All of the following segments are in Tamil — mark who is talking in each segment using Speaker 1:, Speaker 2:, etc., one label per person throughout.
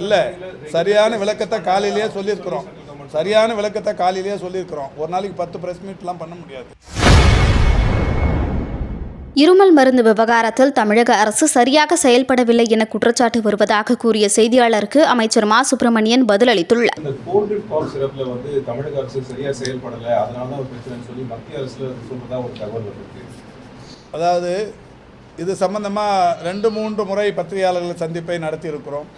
Speaker 1: இல்லை, சரியான விளக்கத்தை காலையிலேயே சொல்லியிருக்கிறோம். சரியான விளக்கத்தை காலையிலேயே சொல்லியிருக்கிறோம். ஒரு நாளைக்கு 10 பிரஸ் மீட்லாம் பண்ண முடியாது.
Speaker 2: இருமல் மருந்து விவகாரத்தில் தமிழக அரசு சரியாக செயல்படவில்லை என குற்றச்சாட்டு வருவதாக கூறிய செய்தியாளருக்கு அமைச்சர் மா சுப்பிரமணியன் பதிலளித்துள்ளார்.
Speaker 3: இந்த கோல்ட் காஃப் சிரப்ல தமிழக அரசு சரியா செயல்படல, அதனால தான் ஒரு பிரச்சனைன்னு சொல்லி மத்திய அரசுல சொல்றதா ஒரு தகவல் வந்திருக்கு.
Speaker 1: அதாவது இது சம்பந்தமாக 2-3 முறை பத்திரிகையாளர்கள் சந்திப்பை நடத்தியிருக்கிறோம்.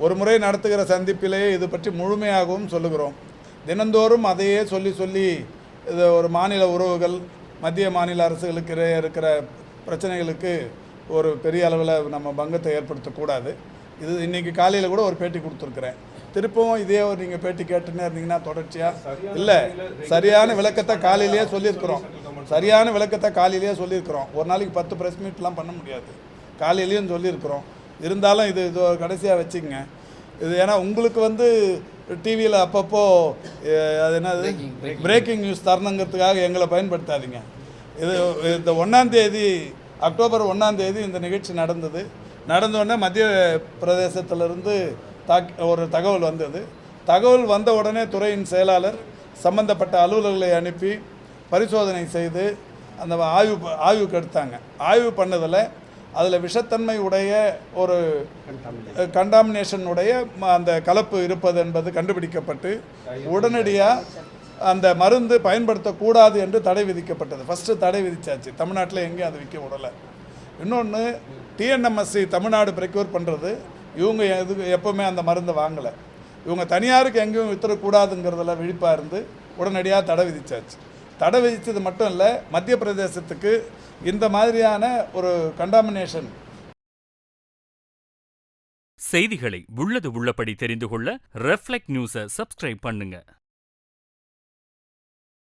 Speaker 1: ஒரு முறை நடத்துகிற சந்திப்பிலேயே இது பற்றி முழுமையாகவும் சொல்லுகிறோம். தினந்தோறும் அதையே சொல்லி இது ஒரு மாநில உறவுகள், மத்திய மாநில அரசுகளுக்கு இருக்கிற பிரச்சனைகளுக்கு ஒரு பெரிய அளவில் நம்ம பங்கத்தை ஏற்படுத்தக்கூடாது. இது இன்றைக்கி காலையில் கூட ஒரு பேட்டி கொடுத்துருக்குறேன். திருப்பவும் இதே ஒரு நீங்கள் பேட்டி கேட்டுன்னே இருந்தீங்கன்னா தொடர்ச்சியாக இல்லை, சரியான விளக்கத்தை காலையிலேயே சொல்லியிருக்கிறோம். சரியான விளக்கத்தை காலையிலேயே சொல்லியிருக்கிறோம். ஒரு நாளைக்கு 10 பிரஸ் மீட்லாம் பண்ண முடியாது. காலையிலேயும் சொல்லியிருக்கிறோம். இருந்தாலும் இது கடைசியாக வச்சுக்கங்க. இது ஏன்னா உங்களுக்கு டிவியில் அப்பப்போ அது என்னது பிரேக்கிங் நியூஸ் தரணுங்கிறதுக்காக எங்களை பயன்படுத்தாதீங்க. இது இந்த 1ஆம் தேதி அக்டோபர் 1ஆம் தேதி இந்த நிகழ்ச்சி நடந்தோடனே மத்திய பிரதேசத்திலிருந்து ஒரு தகவல் வந்தது. தகவல் வந்த உடனே துறையின் செயலாளர் சம்பந்தப்பட்ட அலுவலர்களை அனுப்பி பரிசோதனை செய்து அந்த ஆய்வுக்கு எடுத்தாங்க. ஆய்வு பண்ணதில் அதில் விஷத்தன்மை உடைய ஒரு கண்டாமினேஷன் உடைய அந்த கலப்பு இருப்பது என்பது கண்டுபிடிக்கப்பட்டு உடனடியாக அந்த மருந்து பயன்படுத்தக்கூடாது என்று தடை விதிக்கப்பட்டது. ஃபஸ்ட்டு தடை விதிச்சாச்சு. தமிழ்நாட்டில் எங்கேயும் அதை விற்க விடலை. இன்னொன்று, டிஎன்எம்எஸ்சி தமிழ்நாடு ப்ரெக்யூர் பண்ணுறது, இவங்க எப்போவுமே அந்த மருந்தை வாங்கலை. இவங்க தனியாருக்கு எங்கேயும் விற்றுறக்கூடாதுங்கிறதுல விழிப்பாக இருந்து உடனடியாக தடை விதிச்சாச்சு. தடை விதித்தது மட்டும் இல்லை, மத்திய பிரதேசத்துக்கு இந்த மாதிரியான ஒரு கண்டாமினேஷன்.
Speaker 4: செய்திகளை உள்ளது உள்ளபடி தெரிந்து கொள்ள ரெஃப்ளெக்ட் நியூஸை சப்ஸ்கிரைப் பண்ணுங்க.